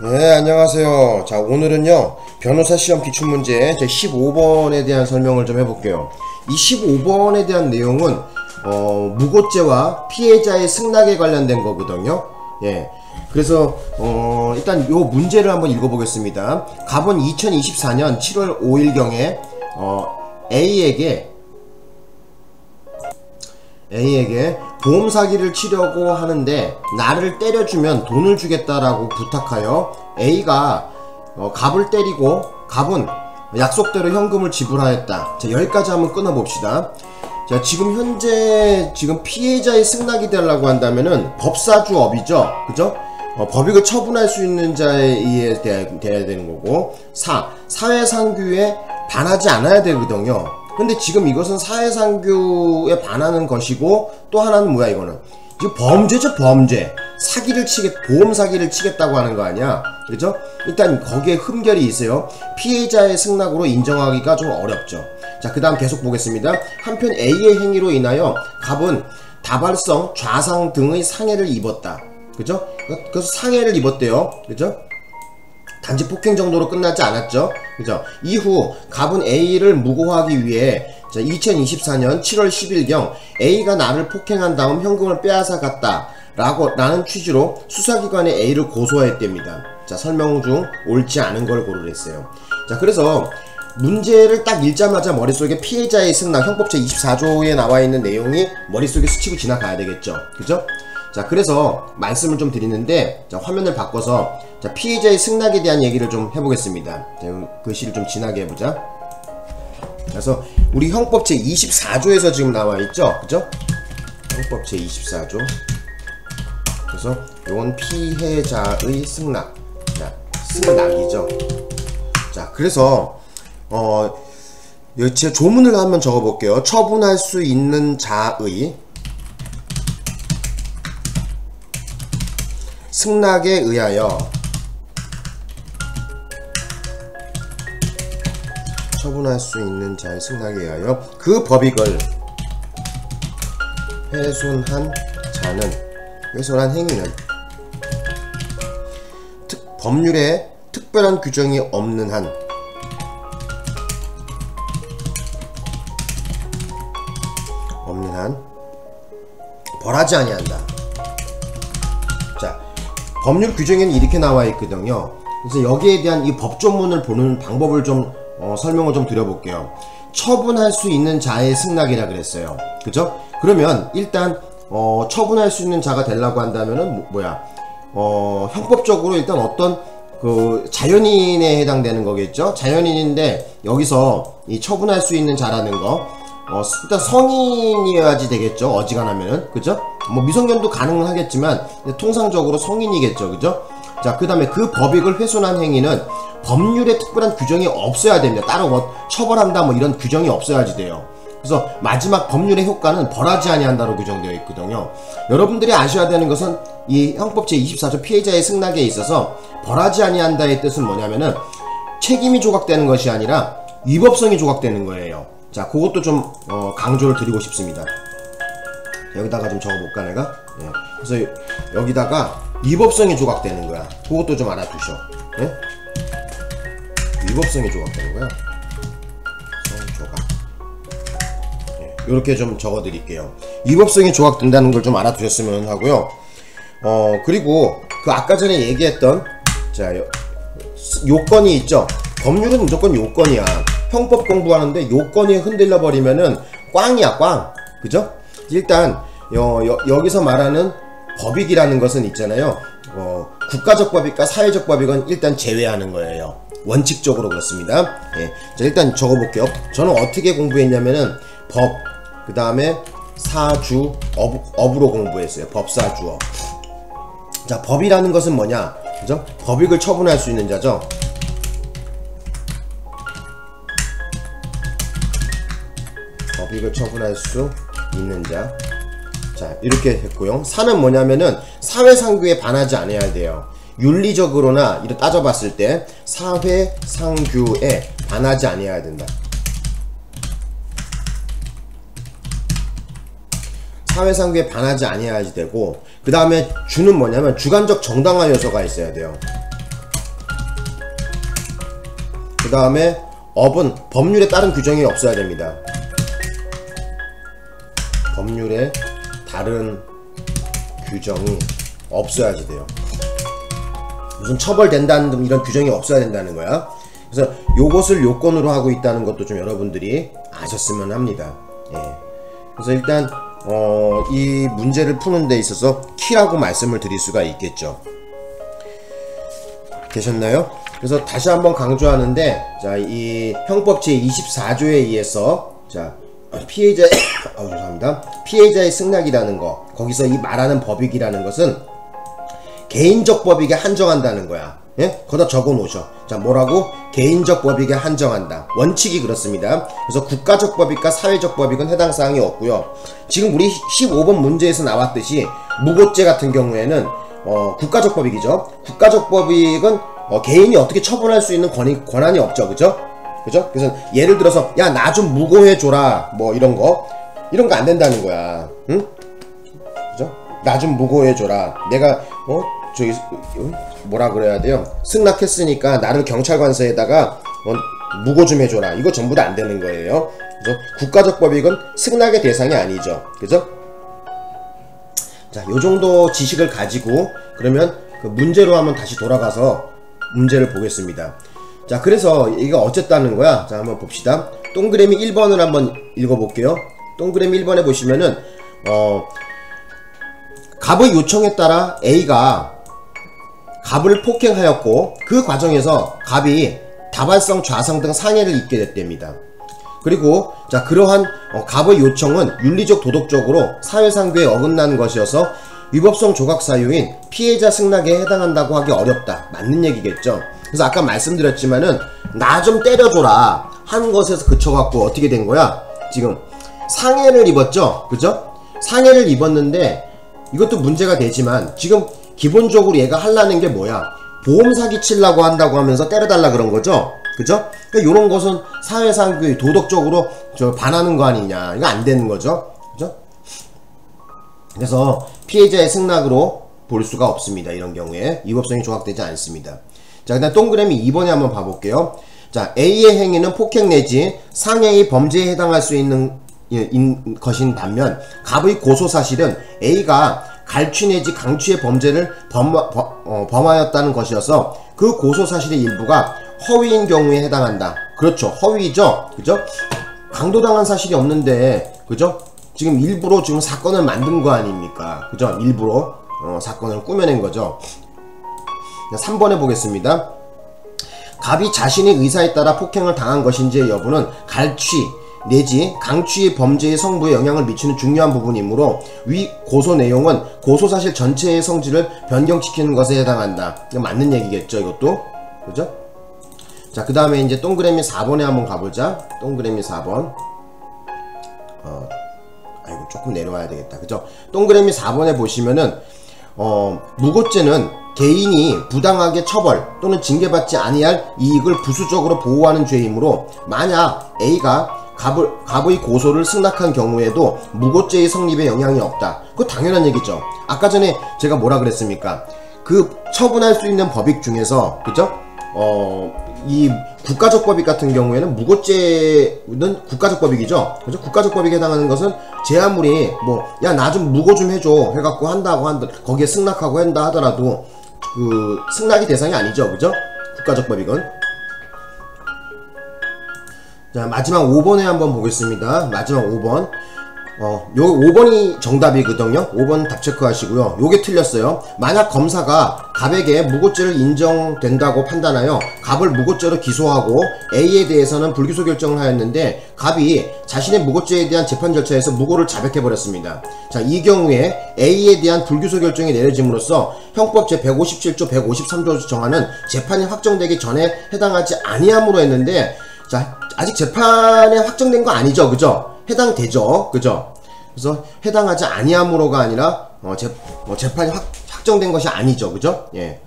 네, 안녕하세요. 자, 오늘은요, 변호사 시험 기출문제 제 15번에 대한 설명을 좀 해볼게요. 이 15번에 대한 내용은, 무고죄와 피해자의 승낙에 관련된 거거든요. 예. 그래서, 일단 요 문제를 한번 읽어보겠습니다. 갑은 2024년 7월 5일경에, A에게 보험 사기를 치려고 하는데 나를 때려주면 돈을 주겠다라고 부탁하여 A가 갑을 때리고 갑은 약속대로 현금을 지불하였다. 자, 여기까지 한번 끊어봅시다. 자, 지금 현재 피해자의 승낙이 되려고 한다면은 법사주업이죠, 그죠? 법익을 처분할 수 있는 자에 의해 돼야 되는 거고, 사회상규에 반하지 않아야 되거든요. 근데 지금 이것은 사회상규에 반하는 것이고, 또 하나는 뭐야, 이거는? 이거 범죄죠, 범죄. 보험 사기를 치겠다고 하는 거 아니야? 그죠? 일단 거기에 흠결이 있어요. 피해자의 승낙으로 인정하기가 좀 어렵죠. 자, 그 다음 계속 보겠습니다. 한편 A의 행위로 인하여 갑은 다발성, 좌상 등의 상해를 입었다. 그죠? 그래서 상해를 입었대요. 그죠? 단지 폭행 정도로 끝나지 않았죠. 그죠? 이후 갑은 A를 무고하기 위해 2024년 7월 10일경 A가 나를 폭행한 다음 현금을 빼앗아 갔다 라는 취지로 수사기관에 A를 고소했답니다. 자, 설명 중 옳지 않은 걸 고르랬어요. 자, 그래서 문제를 딱 읽자마자 머릿속에 피해자의 승낙, 형법 제24조에 나와있는 내용이 머릿속에 스치고 지나가야 되겠죠. 그죠? 자, 그래서 말씀을 좀 드리는데, 자, 화면을 바꿔서, 자, 피해자의 승낙에 대한 얘기를 좀 해보겠습니다. 자, 글씨를 좀 진하게 해보자. 그래서 우리 형법 제24조에서 지금 나와있죠, 그죠? 형법 제24조. 그래서 요건 피해자의 승낙. 자, 승낙이죠. 자, 그래서 제 조문을 한번 적어볼게요. 처분할 수 있는 자의 승낙에 의하여 처분할 수 있는 자의 승낙에 의하여 그 법익을 훼손한 행위는 법률에 특별한 규정이 없는 한 벌하지 아니한다. 자, 법률 규정에는 이렇게 나와 있거든요. 그래서 여기에 대한 이 법조문을 보는 방법을 좀 설명을 좀 드려볼게요. 처분할 수 있는 자의 승낙이라 그랬어요. 그죠? 그러면 일단 처분할 수 있는 자가 되려고 한다면은 형법적으로 일단 어떤 그 자연인에 해당되는 거겠죠? 자연인인데 여기서 이 처분할 수 있는 자라는 거 일단 성인이어야지 되겠죠, 어지간하면은. 그죠? 뭐 미성년도 가능은 하겠지만 통상적으로 성인이겠죠. 그죠? 자, 그 다음에 그 법익을 훼손한 행위는 법률에 특별한 규정이 없어야 됩니다. 따로 처벌한다 이런 규정이 없어야지 돼요. 그래서 마지막 법률의 효과는 벌하지 아니한다로 규정되어 있거든요. 여러분들이 아셔야 되는 것은 이 형법 제24조 피해자의 승낙에 있어서 벌하지 아니한다의 뜻은 뭐냐면은 책임이 조각되는 것이 아니라 위법성이 조각되는 거예요. 자, 그것도 좀 강조를 드리고 싶습니다. 여기다가 좀 적어볼까, 내가? 예. 그래서 여기다가 위법성이 조각되는 거야. 그것도 좀 알아두셔. 예? 위법성이 조각되는 거야. 성조각. 예. 요렇게 좀 적어드릴게요. 위법성이 조각된다는 걸 좀 알아두셨으면 하고요. 그리고 그 아까 전에 얘기했던, 자, 요건이 있죠? 법률은 무조건 요건이야. 형법 공부하는데 요건이 흔들려 버리면은 꽝이야, 꽝. 그죠? 일단 여기서 말하는 법익이라는 것은 있잖아요. 국가적 법익과 사회적 법익은 일단 제외하는 거예요. 원칙적으로 그렇습니다. 예. 자, 일단 적어볼게요. 저는 어떻게 공부했냐면은 법, 그 다음에 사주, 업으로 공부했어요. 법사주업. 자, 법이라는 것은 뭐냐? 그죠? 법익을 처분할 수 있는 자죠. 법익을 처분할 수 있는 자. 자, 이렇게 했고요. 사는 뭐냐면은 사회상규에 반하지 않아야 돼요. 윤리적으로나 이렇게 따져봤을 때 사회상규에 반하지 않아야 된다. 사회상규에 반하지 아니해야지 되고, 그 다음에 주는 뭐냐면 주관적 정당화 요소가 있어야 돼요. 다음에 업은 법률에 따른 규정이 없어야 됩니다. 법률에 다른 규정이 없어야지 돼요. 무슨 처벌된다는 이런 규정이 없어야 된다는 거야. 그래서 요것을 요건으로 하고 있다는 것도 좀 여러분들이 아셨으면 합니다. 예. 그래서 일단 이 문제를 푸는 데 있어서 키라고 말씀을 드릴 수가 있겠죠. 되셨나요? 그래서 다시 한번 강조하는데, 자, 이 형법 제24조에 의해서, 자, 피해자의 죄송합니다. 피해자의 승낙이라는 거, 거기서 이 말하는 법익이라는 것은 개인적 법익에 한정한다는 거야. 예? 거기다 적어 놓으셔. 자, 뭐라고? 개인적 법익에 한정한다. 원칙이 그렇습니다. 그래서 국가적 법익과 사회적 법익은 해당 사항이 없고요. 지금 우리 15번 문제에서 나왔듯이 무고죄 같은 경우에는 국가적 법익이죠. 국가적 법익은 개인이 어떻게 처분할 수 있는 권한이 없죠. 그죠? 그죠? 그래서 예를 들어서 야, 나 좀 무고해줘라, 뭐 이런 거 안 된다는 거야. 응? 그죠? 나 좀 무고해줘라. 내가 저기 뭐라 그래야 돼요? 승낙했으니까 나를 경찰관서에다가 무고 좀 해줘라. 이거 전부 다 안 되는 거예요. 그죠? 국가적 법익은 승낙의 대상이 아니죠. 그죠? 자, 요 정도 지식을 가지고 그러면 그 문제로 한번 다시 돌아가서 문제를 보겠습니다. 자, 그래서 이게 어쨌다는 거야? 자, 한번 봅시다. 동그라미 1번을 한번 읽어볼게요. 동그라미 1번에 보시면은 갑의 요청에 따라 A가 갑을 폭행하였고 그 과정에서 갑이 다발성, 좌성 등 상해를 입게 됐답니다. 그리고 자, 그러한 갑의 요청은 윤리적, 도덕적으로 사회상규에 어긋난 것이어서 위법성 조각 사유인 피해자 승낙에 해당한다고 하기 어렵다. 맞는 얘기겠죠. 그래서 아까 말씀드렸지만은 나 좀 때려줘라 한 것에서 그쳐갖고 어떻게 된 거야? 지금 상해를 입었죠? 그죠? 상해를 입었는데 이것도 문제가 되지만 지금 기본적으로 얘가 하려는 게 뭐야? 보험 사기 치려고 한다고 하면서 때려달라 그런 거죠? 그죠? 그러니까 요런 것은 사회상 도덕적으로 반하는 거 아니냐. 이거 안 되는 거죠? 그죠? 그래서 피해자의 승낙으로 볼 수가 없습니다. 이런 경우에 위법성이 조각되지 않습니다. 자, 그다음 동그라미 2번에 한번 봐볼게요. 자, A의 행위는 폭행 내지 상해의 범죄에 해당할 수 있는 것인 반면 갑의 고소사실은 A가 갈취 내지 강취의 범죄를 범하였다는 것이어서 그 고소사실의 일부가 허위인 경우에 해당한다. 그렇죠. 허위죠. 그죠? 강도당한 사실이 없는데, 그죠? 지금 일부러 지금 사건을 만든 거 아닙니까? 그죠? 일부러 사건을 꾸며낸 거죠. 3번에 보겠습니다. 갑이 자신의 의사에 따라 폭행을 당한 것인지의 여부는 갈취 내지 강취의 범죄의 성부에 영향을 미치는 중요한 부분이므로 위 고소 내용은 고소사실 전체의 성질을 변경시키는 것에 해당한다. 이거 맞는 얘기겠죠, 이것도? 그죠? 자, 그 다음에 이제 동그라미 4번에 한번 가보자. 동그라미 4번. 아이고, 조금 내려와야 되겠다. 그죠? 동그라미 4번에 보시면은, 무고죄는 개인이 부당하게 처벌 또는 징계받지 아니할 이익을 부수적으로 보호하는 죄이므로 만약 A가 갑의 고소를 승낙한 경우에도 무고죄의 성립에 영향이 없다. 그거 당연한 얘기죠. 아까 전에 제가 뭐라 그랬습니까? 그 처분할 수 있는 법익 중에서, 그죠? 이 국가적 법익 같은 경우에는 무고죄는 국가적 법익이죠. 그죠? 국가적 법익에 해당하는 것은 제 아무리 야, 나 좀 무고 좀 해줘 해갖고 거기에 승낙하고 한다 하더라도 그 승낙이 대상이 아니죠. 그죠? 국가적 법익은. 자, 마지막 5번에 한번 보겠습니다. 마지막 5번. 요 5번이 정답이거든요. 5번 답 체크하시고요. 요게 틀렸어요. 만약 검사가 갑에게 무고죄를 인정된다고 판단하여 갑을 무고죄로 기소하고 A에 대해서는 불기소 결정을 하였는데 갑이 자신의 무고죄에 대한 재판 절차에서 무고를 자백해버렸습니다. 자, 이 경우에 A에 대한 불기소 결정이 내려짐으로써 형법 제157조 153조 정하는 재판이 확정되기 전에 해당하지 아니함으로 했는데, 자, 아직 재판에 확정된 거 아니죠. 그죠? 해당되죠. 그죠? 그래서 해당하지 아니함으로가 아니라 재판이 확정된 것이 아니죠. 그죠? 예.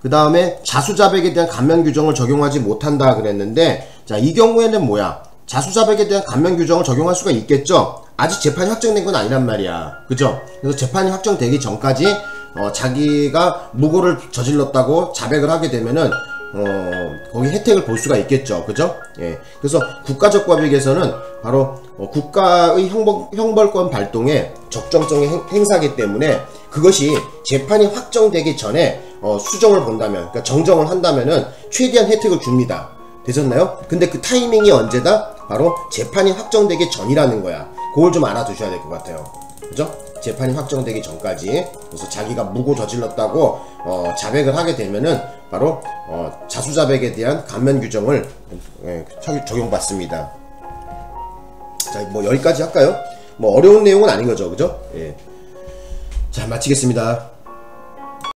그 다음에 자수자백에 대한 감면 규정을 적용하지 못한다 그랬는데, 자, 이 경우에는 뭐야? 자수자백에 대한 감면 규정을 적용할 수가 있겠죠? 아직 재판이 확정된 건 아니란 말이야. 그죠? 그래서 재판이 확정되기 전까지 자기가 무고를 저질렀다고 자백을 하게 되면은 거기 혜택을 볼 수가 있겠죠. 그죠? 예. 그래서 국가적법익에서는 바로 국가의 형벌권 발동에 적정성의 행사기 때문에 그것이 재판이 확정되기 전에 수정을 본다면, 그러니까 정정을 한다면은 최대한 혜택을 줍니다. 되셨나요? 근데 그 타이밍이 언제다? 바로 재판이 확정되기 전이라는 거야. 그걸 좀 알아두셔야 될 것 같아요. 그죠? 재판이 확정되기 전까지. 그래서 자기가 무고 저질렀다고 자백을 하게 되면은 바로 자수자백에 대한 감면 규정을 적용받습니다. 자, 뭐 여기까지 할까요? 뭐 어려운 내용은 아닌 거죠. 그죠? 예. 자, 마치겠습니다.